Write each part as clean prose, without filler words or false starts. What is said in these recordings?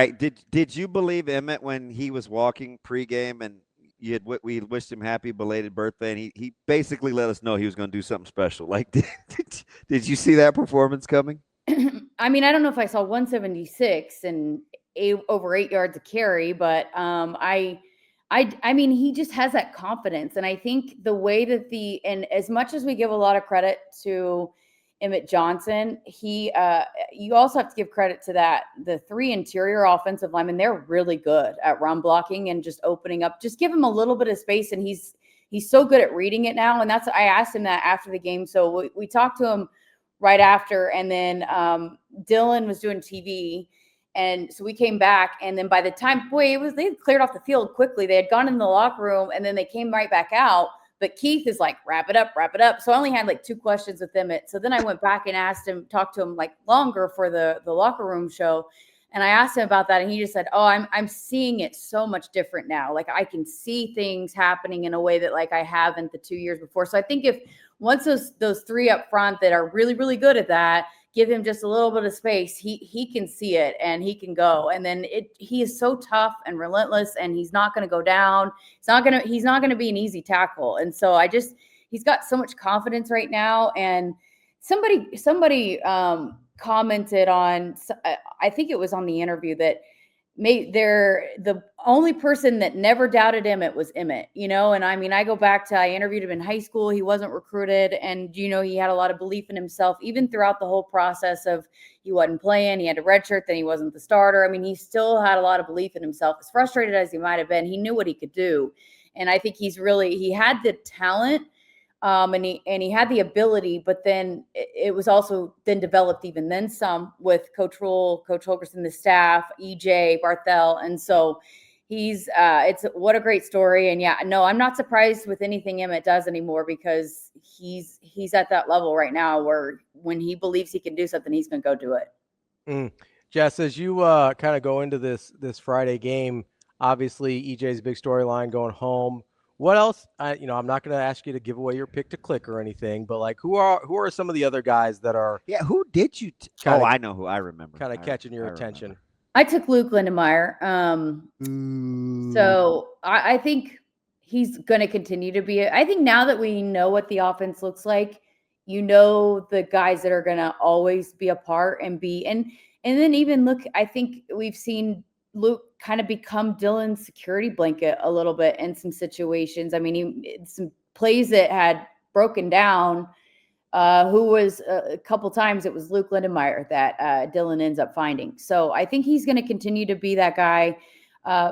right. Did you believe Emmett when he was walking pregame and we wished him happy belated birthday, and he basically let us know he was going to do something special? Like, did you see that performance coming? I mean, I don't know if I saw 176 and over 8 yards of carry, but I mean, he just has that confidence, and I think the way that and as much as we give a lot of credit to Emmett Johnson, you also have to give credit to the three interior offensive linemen. They're really good at run blocking and just opening up. Just give him a little bit of space, and he's so good at reading it now. And I asked him that after the game, so we talked to him right after, and then Dylan was doing TV. And so we came back, and then by the time, they had cleared off the field quickly. They had gone in the locker room, and then they came right back out. But Keith is like, wrap it up. So I only had like 2 questions with Emmett. So then I went back and talked to him like longer for the locker room show. And I asked him about that, and he just said, oh, I'm seeing it so much different now. Like, I can see things happening in a way that like I haven't the 2 years before. So I think if once those three up front that are really, really good at that, give him just a little bit of space, he can see it and he can go. And then he is so tough and relentless, and he's not going to go down. He's not going to be an easy tackle. And so he's got so much confidence right now. And somebody commented on, I think it was on the interview, that the only person that never doubted Emmett was Emmett, and I mean, I go back to, I interviewed him in high school. He wasn't recruited, and he had a lot of belief in himself, even throughout the whole process of he wasn't playing, he had a red shirt, then he wasn't the starter. I mean, he still had a lot of belief in himself. As frustrated as he might have been, he knew what he could do. And I think he had the talent, and he had the ability, but then it was also then developed even then some with Coach Rule, Coach Holgorsen, the staff, EJ, Barthel. And so it's what a great story. And yeah, no, I'm not surprised with anything Emmett does anymore, because he's at that level right now where when he believes he can do something, he's going to go do it. Jess, as you kind of go into this Friday game, obviously EJ's big storyline going home. What else? I'm not going to ask you to give away your pick to click or anything, but like, who are some of the other guys that are? Yeah, who did you? I know who. I remember. Kind of catching your attention. Remember. I took Luke Lindemeyer. So I think he's going to continue to be. I think now that we know what the offense looks like, the guys that are going to always be a part and then even look. I think we've seen Luke kind of become Dylan's security blanket a little bit in some situations. I mean, some plays that had broken down, who was a couple times, it was Luke Lindemeyer that Dylan ends up finding. So I think he's going to continue to be that guy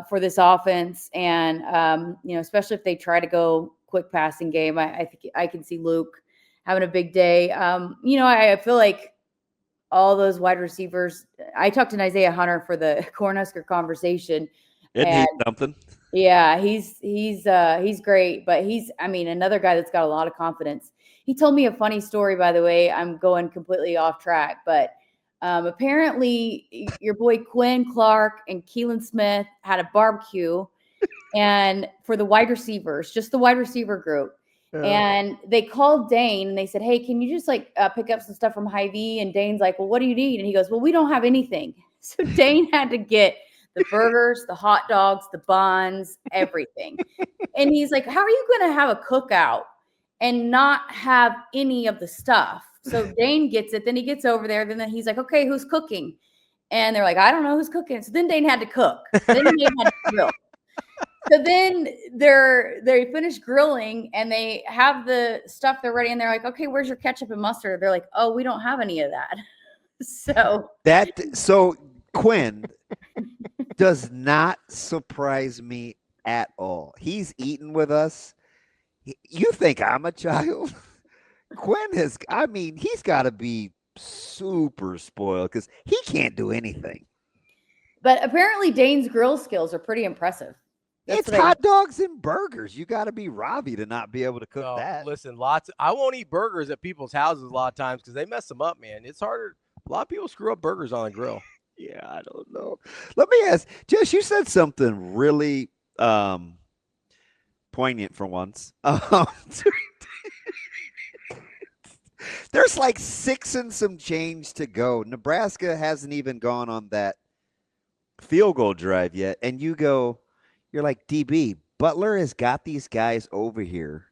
for this offense. And, especially if they try to go quick passing game, I think I can see Luke having a big day. I feel like all those wide receivers. I talked to Isaiah Hunter for the Cornhusker conversation. Isn't he something? Yeah, he's great, but another guy that's got a lot of confidence. He told me a funny story, by the way. I'm going completely off track, but apparently your boy Quinn Clark and Keelan Smith had a barbecue, and for the wide receivers, just the wide receiver group. And they called Dane and they said, hey, can you just pick up some stuff from Hy-Vee? And Dane's like, well, what do you need? And he goes, well, we don't have anything. So Dane had to get the burgers, the hot dogs, the buns, everything. And he's like, how are you going to have a cookout and not have any of the stuff? So Dane gets it. Then he gets over there. Then he's like, okay, who's cooking? And they're like, I don't know who's cooking. So then Dane had to cook. Then Dane had to grill. So then they finish grilling and they have the stuff they're ready. And they're like, okay, where's your ketchup and mustard? They're like, oh, we don't have any of that. So Quinn does not surprise me at all. He's eaten with us. You think I'm a child? Quinn he's got to be super spoiled because he can't do anything. But apparently Dane's grill skills are pretty impressive. It's hot dogs and burgers. You got to be Robbie to not be able to cook that. Listen, I won't eat burgers at people's houses a lot of times because they mess them up, man. It's harder. A lot of people screw up burgers on the grill. Yeah, I don't know. Let me ask, Jess, you said something really poignant for once. There's like 6 and some change to go. Nebraska hasn't even gone on that field goal drive yet, and you're like, DB, Butler has got these guys over here.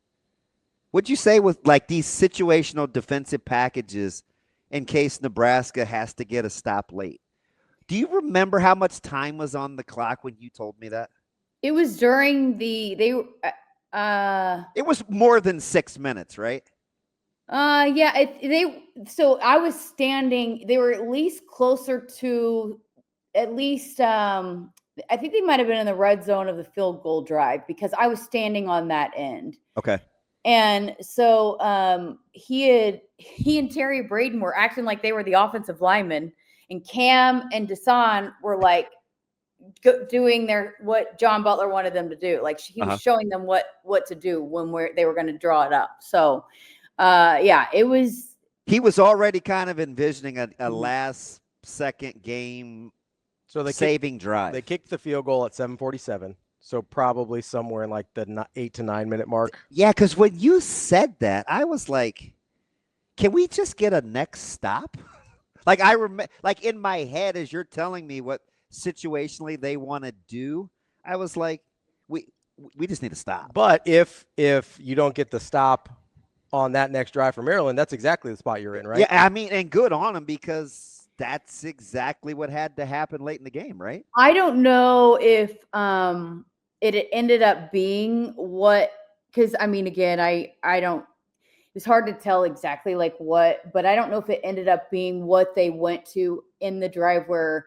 What'd you say with like these situational defensive packages in case Nebraska has to get a stop late? Do you remember how much time was on the clock when you told me that? It was during It was more than 6 minutes, right? yeah, so I was standing, they were at least closer to at least I think they might have been in the red zone of the field goal drive because I was standing on that end. Okay. And so he and Terry Braden were acting like they were the offensive linemen, and Cam and Desan were like doing what John Butler wanted them to do. Like he was showing them what to do when they were going to draw it up. So yeah, it was. He was already kind of envisioning a last second game. So saving drive. They kicked the field goal at 7:47. So probably somewhere in like the 8 to 9 minute mark. Yeah, because when you said that, I was like, can we just get a next stop? Like I remember, like in my head, as you're telling me what situationally they want to do, I was like, we just need to stop. But if you don't get the stop on that next drive for Maryland, that's exactly the spot you're in, right? Yeah, I mean, and good on them because that's exactly what had to happen late in the game, right? I don't know if it ended up being what, because I mean, again, I don't, it's hard to tell exactly like what, but I don't know if it ended up being what they went to in the drive where,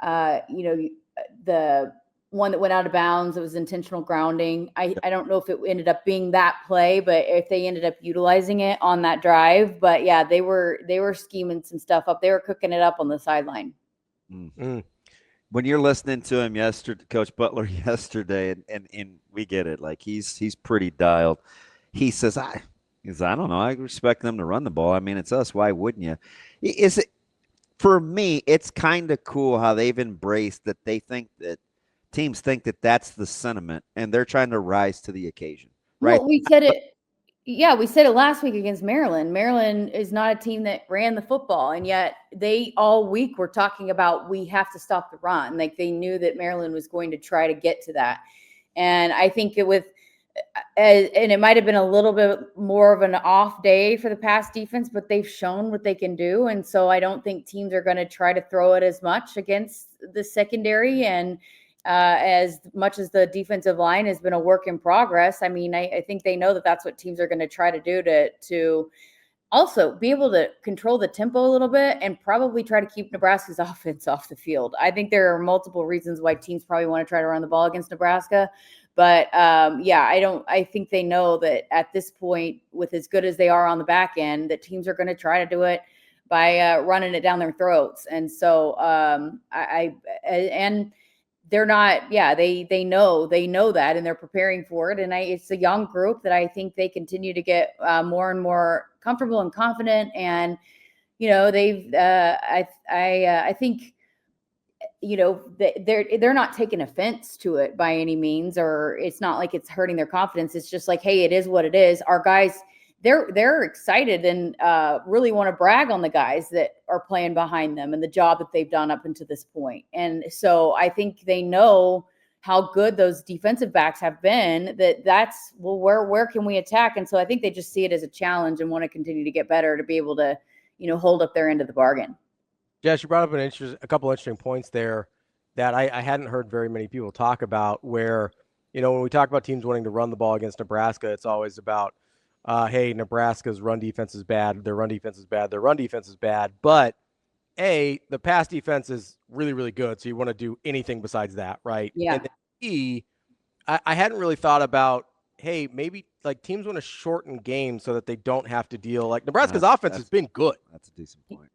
the one that went out of bounds, it was intentional grounding. I don't know if it ended up being that play, but if they ended up utilizing it on that drive. But yeah, they were scheming some stuff up. They were cooking it up on the sideline. Mm-hmm. When you're listening to him yesterday, Coach Butler yesterday, and we get it, like he's pretty dialed. He says, I don't know. I expect them to run the ball. I mean, it's us. Why wouldn't you? Is it, for me, it's kind of cool how they've embraced that teams think that that's the sentiment, and they're trying to rise to the occasion. Right? Well, we said it. Yeah, we said it last week against Maryland. Maryland is not a team that ran the football, and yet they all week were talking about we have to stop the run. Like they knew that Maryland was going to try to get to that. And I think and it might have been a little bit more of an off day for the pass defense, but they've shown what they can do. And so I don't think teams are going to try to throw it as much against the secondary. And as much as the defensive line has been a work in progress, I mean, I think they know that that's what teams are going to try to do to also be able to control the tempo a little bit and probably try to keep Nebraska's offense off the field. I think there are multiple reasons why teams probably want to try to run the ball against Nebraska. But yeah, I think they know that at this point, with as good as they are on the back end, that teams are going to try to do it by running it down their throats. And so and they're not, yeah, they know that, and they're preparing for it. And it's a young group that I think they continue to get more and more comfortable and confident. And, they've, I think, they're not taking offense to it by any means, or it's not like it's hurting their confidence. It's just like, hey, it is what it is. Our guys, they're excited and really want to brag on the guys that are playing behind them and the job that they've done up until this point. And so I think they know how good those defensive backs have been, that's, well, where can we attack? And so I think they just see it as a challenge and want to continue to get better to be able to, hold up their end of the bargain. Jess, you brought up a couple interesting points there that I hadn't heard very many people talk about, where, when we talk about teams wanting to run the ball against Nebraska, it's always about, hey, Nebraska's run defense is bad. Their run defense is bad. Their run defense is bad. But the pass defense is really, really good. So you want to do anything besides that, right? Yeah. And then I hadn't really thought about, hey, maybe like teams want to shorten games so that they don't have to deal. Like Nebraska's offense has been good. That's a decent point.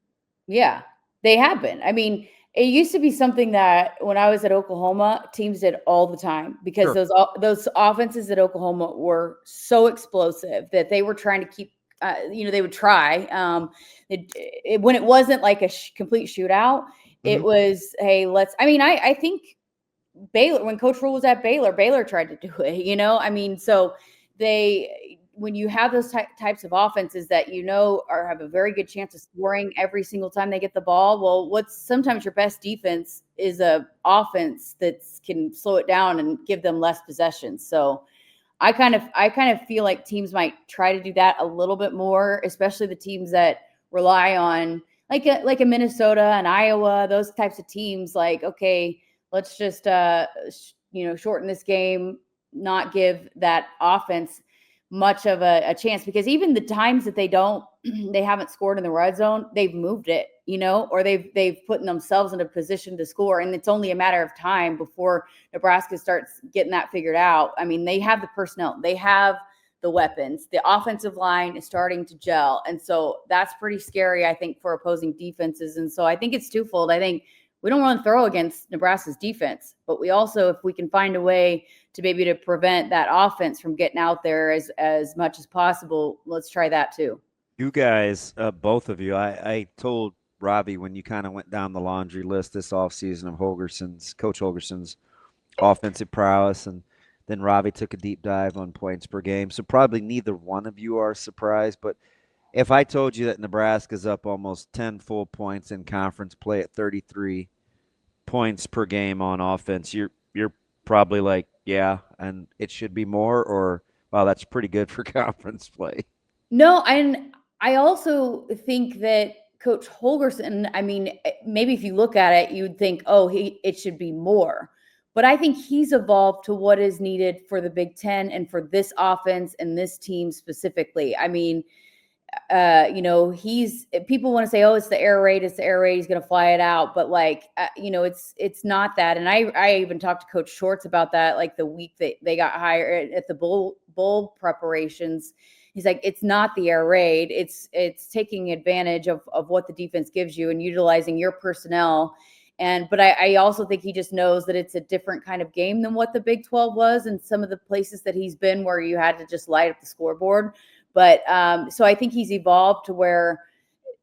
Yeah, they have been. I mean, it used to be something that when I was at Oklahoma, teams did all the time because those offenses at Oklahoma were so explosive that they were trying to keep, they would try. When it wasn't like a complete shootout, it was, hey, I think Baylor, when Coach Rule was at Baylor tried to do it, I mean, so when you have those types of offenses that or have a very good chance of scoring every single time they get the ball, well, what's sometimes your best defense is a offense that can slow it down and give them less possessions. So I kind of feel like teams might try to do that a little bit more, especially the teams that rely on like a Minnesota and Iowa, those types of teams. Like, okay, let's just shorten this game, not give that offense much of a chance, because even the times that they haven't scored in the red zone, they've moved it, or they've put themselves in a position to score. And it's only a matter of time before Nebraska starts getting that figured out. I mean, they have the personnel, they have the weapons, the offensive line is starting to gel. And so that's pretty scary, I think, for opposing defenses. And so I think it's twofold. I think we don't want to throw against Nebraska's defense, but we also, if we can find a way to prevent that offense from getting out there as much as possible, let's try that too. You guys, both of you, I told Robbie when you kind of went down the laundry list this offseason of Coach Holgorsen's offensive prowess, and then Robbie took a deep dive on points per game. So probably neither one of you are surprised, but if I told you that Nebraska's up almost 10 full points in conference play at 33 points per game on offense, you're probably like, yeah, and it should be more, or wow, that's pretty good for conference play. No, and I also think that Coach Holgorsen, I mean, maybe if you look at it, you'd think, oh, it should be more. But I think he's evolved to what is needed for the Big Ten and for this offense and this team specifically. I mean, people want to say, oh, it's the air raid, he's going to fly it out. But it's not that. And I even talked to Coach Shorts about that, like the week that they got hired at the bowl preparations. He's like, it's not the air raid. It's taking advantage of what the defense gives you and utilizing your personnel. But I also think he just knows that it's a different kind of game than what the Big 12 was and some of the places that he's been where you had to just light up the scoreboard. But so I think he's evolved to where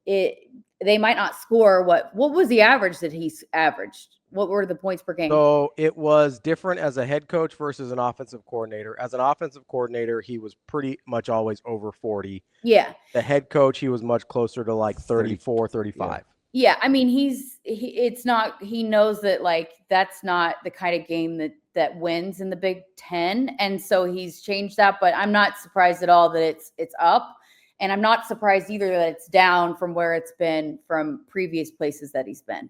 they might not score. What was the average that he's averaged? What were the points per game? So it was different as a head coach versus an offensive coordinator. As an offensive coordinator, he was pretty much always over 40. Yeah. The head coach, he was much closer to like 34, 35. Yeah. I mean, he knows that like that's not the kind of game that wins in the Big Ten. And so he's changed that, but I'm not surprised at all that it's up. And I'm not surprised either that it's down from where it's been from previous places that he's been.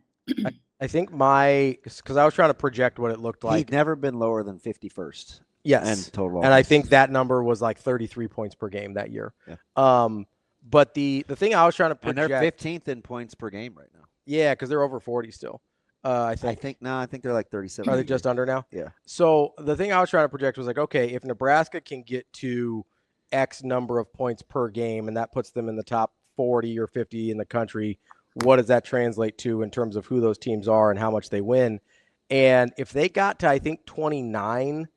I think because I was trying to project what it looked like. He'd never been lower than 51st. Yes. And total. And I think that number was like 33 points per game that year. Yeah. But the thing I was trying to project. And they're 15th in points per game right now. Yeah, because they're over 40 still. I think they're like 37. Are they just under now? Yeah. So the thing I was trying to project was like, okay, if Nebraska can get to X number of points per game, and that puts them in the top 40 or 50 in the country, what does that translate to in terms of who those teams are and how much they win? And if they got to, I think, 29,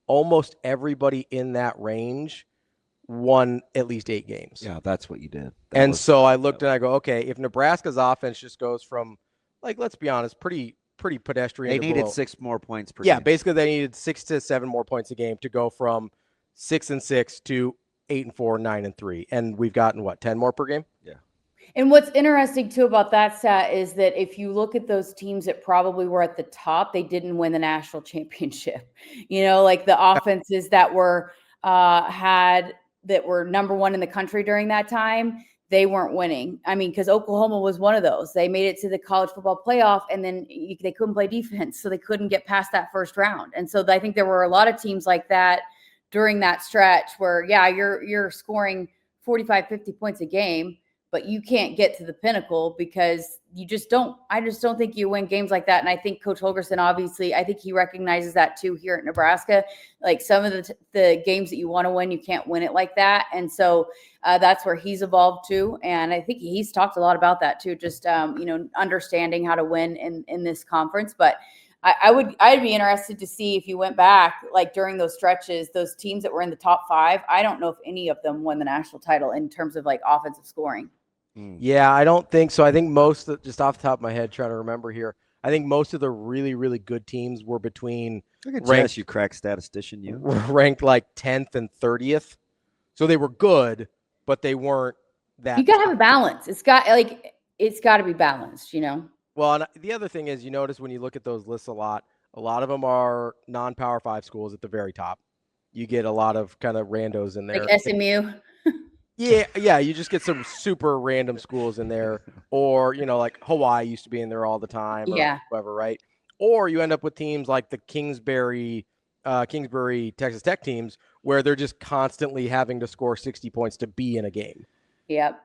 almost everybody in that range won at least 8 games. Yeah, that's what you did. So I looked and I go, okay, if Nebraska's offense just goes from, like, let's be honest, pretty pedestrian. They needed 6 more points per game. Yeah, basically they needed 6 to 7 more points a game to go from 6-6 to 8-4, 9-3. And we've gotten 10 more per game? Yeah. And what's interesting too about that stat is that if you look at those teams that probably were at the top, they didn't win the national championship. Like the offenses that were that were number one in the country during that time, they weren't winning. I mean, because Oklahoma was one of those. They made it to the college football playoff, and then they couldn't play defense, so they couldn't get past that first round. And so I think there were a lot of teams like that during that stretch where, yeah, you're scoring 45, 50 points a game, but you can't get to the pinnacle because I just don't think you win games like that. And I think Coach Holgorsen, obviously, I think he recognizes that too here at Nebraska. Like some of the games that you want to win, you can't win it like that. And so that's where he's evolved too. And I think he's talked a lot about that too, just, understanding how to win in this conference. But I'd be interested to see if you went back, like during those stretches, those teams that were in the top 5, I don't know if any of them won the national title in terms of like offensive scoring. Yeah, I don't think so. I think just off the top of my head, trying to remember here, I think most of the really, really good teams were between ranked, you crack statistician, ranked like 10th and 30th. So they were good, but they weren't that. You got to have a balance. It's got to be balanced, Well, and the other thing is, you notice when you look at those lists a lot of them are non-Power 5 schools at the very top. You get a lot of kind of randos in there. Like SMU. Yeah, you just get some super random schools in there, or like Hawaii used to be in there all the time, or Yeah. whoever, right? Or you end up with teams like the Kingsbury Texas Tech teams, where they're just constantly having to score 60 points to be in a game. Yep.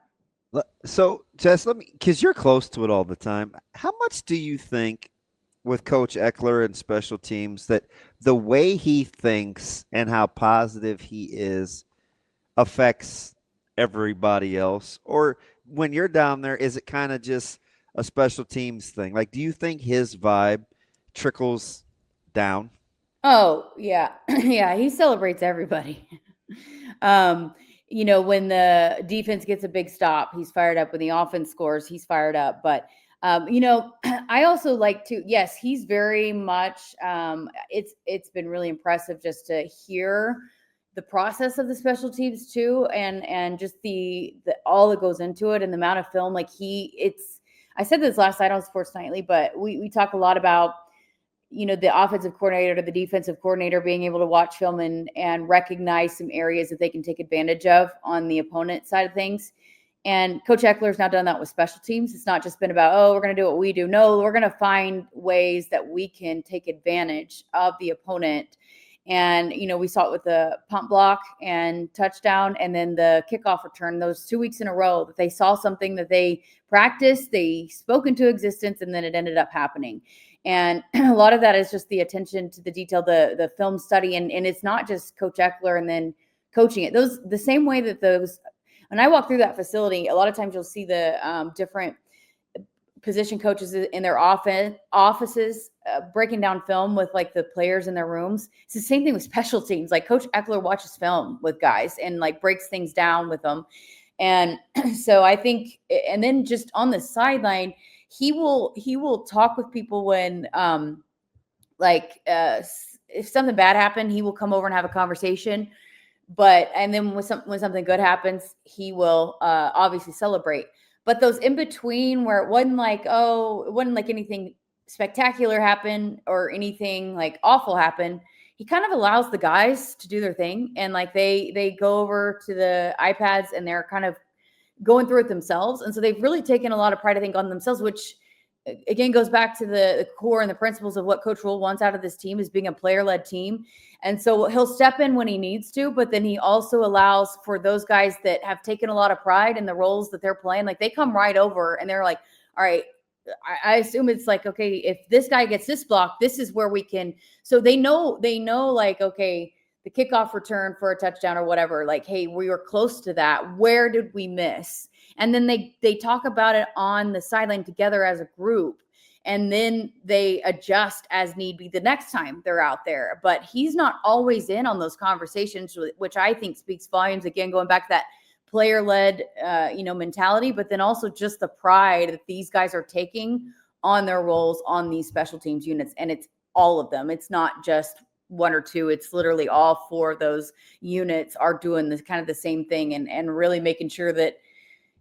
So, Jess, because you're close to it all the time, how much do you think with Coach Eckler and special teams that the way he thinks and how positive he is affects everybody else? Or when you're down there, is it kind of just a special teams thing? Like, do you think his vibe trickles down? Oh, yeah. Yeah, he celebrates everybody. When the defense gets a big stop, he's fired up. When the offense scores, he's fired up. But I also like to, yes, he's very much it's been really impressive just to hear the process of the special teams too, and just the all that goes into it and the amount of film. Like I said this last night on Sports Nightly, but we talk a lot about the offensive coordinator to the defensive coordinator being able to watch film and recognize some areas that they can take advantage of on the opponent side of things. And Coach Eckler's now done that with special teams. It's not just been about, oh, we're going to do what we do. No, we're going to find ways that we can take advantage of the opponent. And, we saw it with the punt block and touchdown and then the kickoff return, those 2 weeks in a row that they saw something that they practiced, they spoke into existence, and then it ended up happening. And a lot of that is just the attention to the detail, the film study. And it's not just Coach Eckler and then coaching it. The same way that when I walk through that facility, a lot of times you'll see the different position coaches in their offices breaking down film with like the players in their rooms. It's the same thing with special teams. Like Coach Eckler watches film with guys and like breaks things down with them. And so I think, and then just on the sideline, he will talk with people when if something bad happened, he will come over and have a conversation. And then when something good happens, he will obviously celebrate. But those in between where it wasn't like anything spectacular happen or anything like awful happen, he kind of allows the guys to do their thing. And like they go over to the iPads and they're kind of going through it themselves. And so they've really taken a lot of pride, I think, on themselves, which again goes back to the core and the principles of what Coach Rule wants out of this team is being a player-led team. And so he'll step in when he needs to, but then he also allows for those guys that have taken a lot of pride in the roles that they're playing. Like they come right over and they're like, all right, I assume it's like, okay, if this guy gets this block, this is where we can. So they know like, okay, the kickoff return for a touchdown or whatever, like, hey, we were close to that. Where did we miss? And then they talk about it on the sideline together as a group. And then they adjust as need be the next time they're out there. But he's not always in on those conversations, which I think speaks volumes. Again, going back to that player-led, mentality, but then also just the pride that these guys are taking on their roles on these special teams units. And it's all of them. It's not just one or two. It's literally all four of those units are doing this kind of the same thing and really making sure that,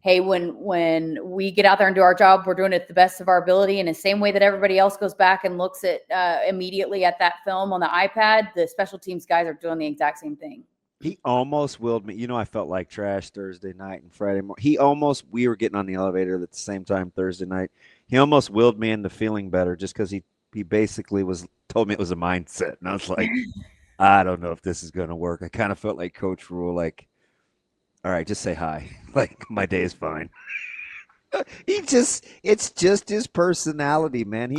hey, when we get out there and do our job, we're doing it the best of our ability. In the same way that everybody else goes back and looks at immediately at that film on the iPad, the special teams guys are doing the exact same thing. He almost willed me. I felt like trash Thursday night and Friday morning. We were getting on the elevator at the same time Thursday night. He almost willed me into feeling better just because he basically told me it was a mindset. And I was like, I don't know if this is going to work. I kind of felt like Coach Rule, like, all right, just say hi. Like, my day is fine. It's just his personality, man.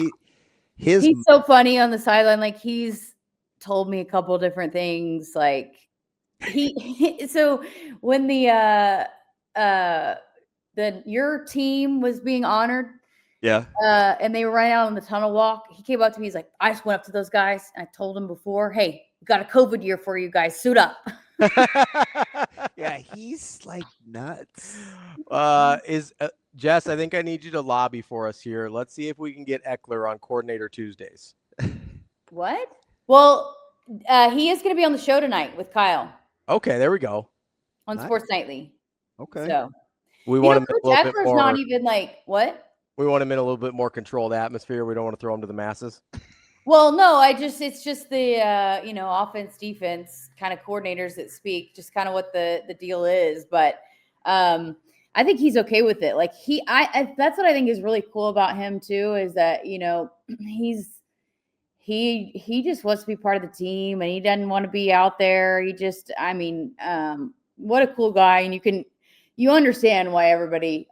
He's so funny on the sideline. Like, he's told me a couple different things. Like, so when your team was being honored, yeah, and they were running out on the tunnel walk, he came up to me. He's like, I just went up to those guys and I told them before, hey, we got a COVID year for you guys. Suit up. Yeah, he's like nuts. Jess, I think I need you to lobby for us here. Let's see if we can get Eckler on Coordinator Tuesdays. What? Well, he is going to be on the show tonight with Kyle. Okay, there we go. on Nice. Sports Nightly. Okay. So We you want know, him in a Coach little bit Eckler's more. not even like what? We want him in a little bit more controlled atmosphere. We don't want to throw him to the masses. Well, no, it's just the offense, defense kind of coordinators that speak, just kind of what the deal is. But I think he's okay with it. Like that's what I think is really cool about him too, is that he just wants to be part of the team and he doesn't want to be out there. What a cool guy. And you understand why everybody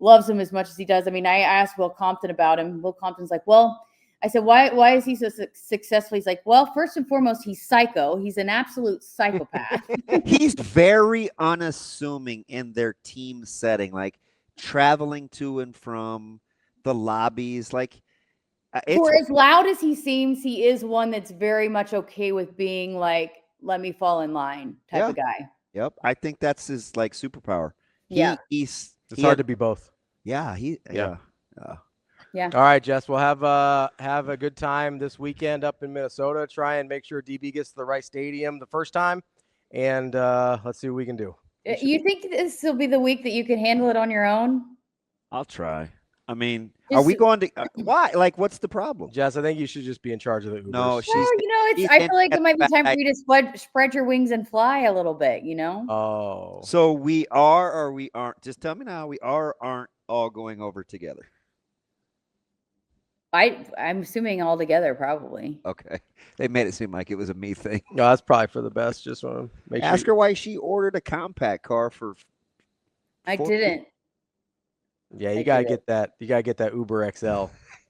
loves him as much as he does. I mean, I asked Will Compton about him. Will Compton's like, well, I said, why is he so successful? He's like, well, first and foremost, he's psycho. He's an absolute psychopath. He's very unassuming in their team setting, like traveling to and from the lobbies. Like, for as loud as he seems, he is one that's very much okay with being like, let me fall in line type of guy. Yep. I think that's his like superpower. He's hard to be both. Yeah. Yeah. All right, Jess, we'll have a good time this weekend up in Minnesota. Try and make sure DB gets to the right stadium the first time, and let's see what we can do. You think this will be the week that you can handle it on your own? I'll try. I mean, are we going to why? Like, what's the problem? Jess, I think you should just be in charge of the Ubers. No, I feel like it might be time for you to spread your wings and fly a little bit, Oh. So we are or we aren't? Just tell me now. We are or aren't all going over together? I'm assuming all together, probably. Okay. They made it seem like it was a me thing. No, that's probably for the best. Just want to make Ask her why she ordered a compact car for. I didn't. Yeah, you gotta get that. You gotta get that Uber XL.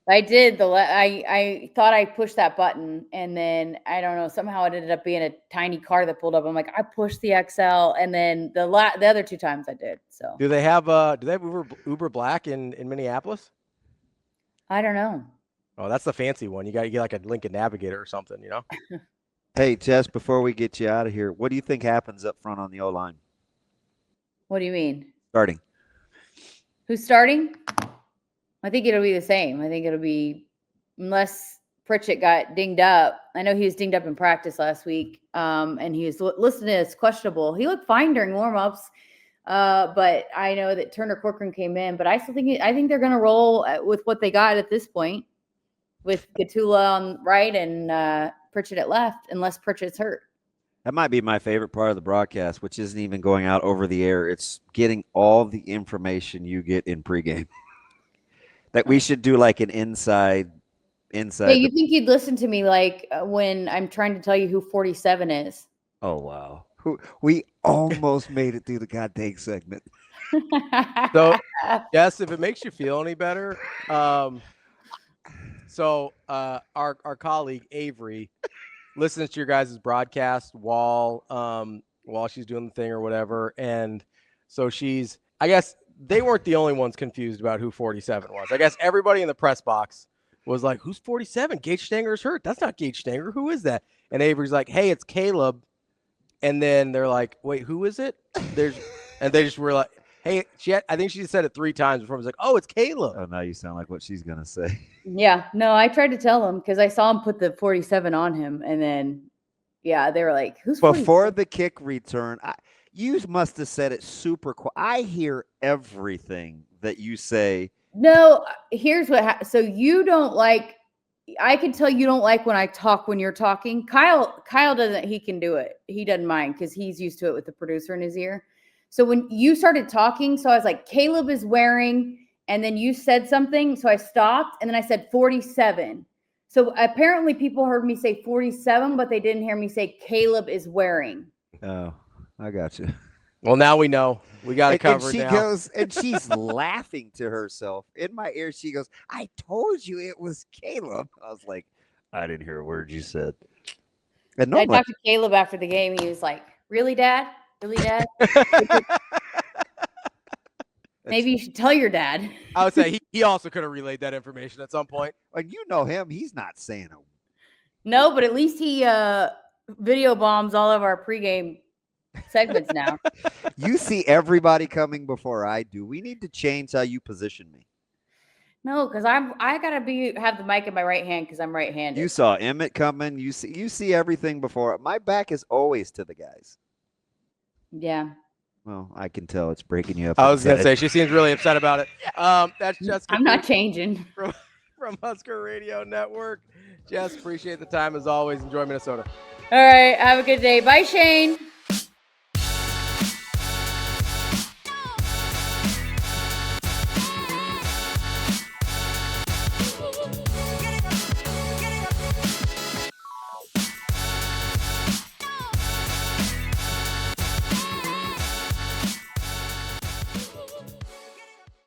I did. I thought I pushed that button, and then I don't know. Somehow it ended up being a tiny car that pulled up. I'm like, I pushed the XL, and then the other two times I did. So do they have Uber Black in Minneapolis? I don't know. Oh, that's the fancy one. You got to get like a Lincoln Navigator or something, Hey, Jess, before we get you out of here, what do you think happens up front on the O-line? What do you mean? Starting. Who's starting? I think it'll be the same. I think it'll be, unless Pritchett got dinged up. I know he was dinged up in practice last week, and he was listed as questionable. He looked fine during warmups. But I know that Turner Corcoran came in, but I think they're going to roll with what they got at this point, with Gatula on right and Pritchett at left, unless Pritchett's hurt. That might be my favorite part of the broadcast, which isn't even going out over the air. It's getting all the information you get in pregame. That we should do like an inside. Yeah, you think you'd listen to me like when I'm trying to tell you who 47 is? Oh wow. We almost made it through the goddamn segment. So, yes, if it makes you feel any better, our colleague Avery listens to your guys' broadcast while she's doing the thing or whatever, and so I guess they weren't the only ones confused about who 47 was. I guess everybody in the press box was like, "Who's 47? Gage Stanger's hurt. That's not Gage Stanger. Who is that?" And Avery's like, "Hey, it's Caleb." And then they're like, wait, who is it? And they just were like, hey, I think she said it 3 times before. I was like, oh, it's Caleb. Oh, now you sound like what she's going to say. Yeah, no, I tried to tell him because I saw him put the 47 on him. And then, yeah, they were like, who's 47? Before the kick return, you must have said it super quick. I hear everything that you say. No, here's what so you don't like. I can tell you don't like when I talk when you're talking. Kyle doesn't, he can do it. He doesn't mind because he's used to it with the producer in his ear. So when you started talking, so I was like, Caleb is wearing, and then you said something. So I stopped and then I said 47. So apparently people heard me say 47, but they didn't hear me say Caleb is wearing. Oh, I got you. Well, now we know. We got to cover it now. Goes, and she's laughing to herself. In my ear, she goes, I told you it was Caleb. I was like, I didn't hear a word you said. And I talked to Caleb after the game. He was like, really, Dad? Really, Dad? Maybe you should tell your dad. I would say he also could have relayed that information at some point. Like, you know him. He's not saying it. No, but at least he video bombs all of our pregame segments now. You see everybody coming before I do. We need to change how you position me. No, because I gotta have the mic in my right hand because I'm right-handed. You saw Emmett coming. You see everything before. My back is always to the guys. Yeah. Well, I can tell it's breaking you up. I was gonna inside. say she seems really upset about it. That's Jessica I'm not changing. from Husker Radio Network. Jess, appreciate the time as always. Enjoy Minnesota. All right. Have a good day. Bye, Shane.